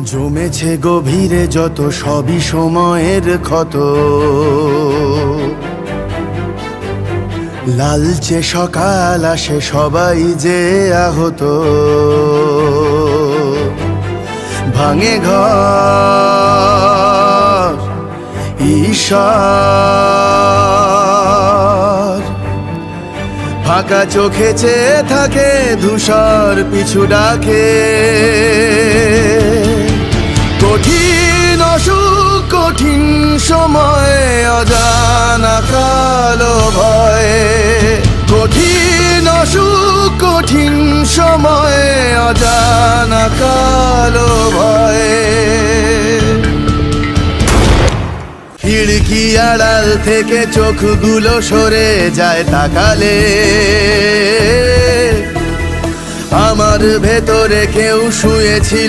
জমেছে গভীরে যত সবই সময়ের ক্ষত, লালচে সকাল আসে সবাই যে আহত। ভাঙে ঘর ঈশ্বর, ফাঁকা চোখে চেয়ে থাকে ধূসর পিছু ডাকে। কঠিন অসুখ কঠিন সময় অজানা কালো ভয়ে, কঠিন অসুখ কঠিন সময় অজানা কালো ভয়ে। খিড়কি আড়াল থেকে চোখগুলো সরে যায় তাকালে, আমার ভেতরে কেউ শুয়েছিল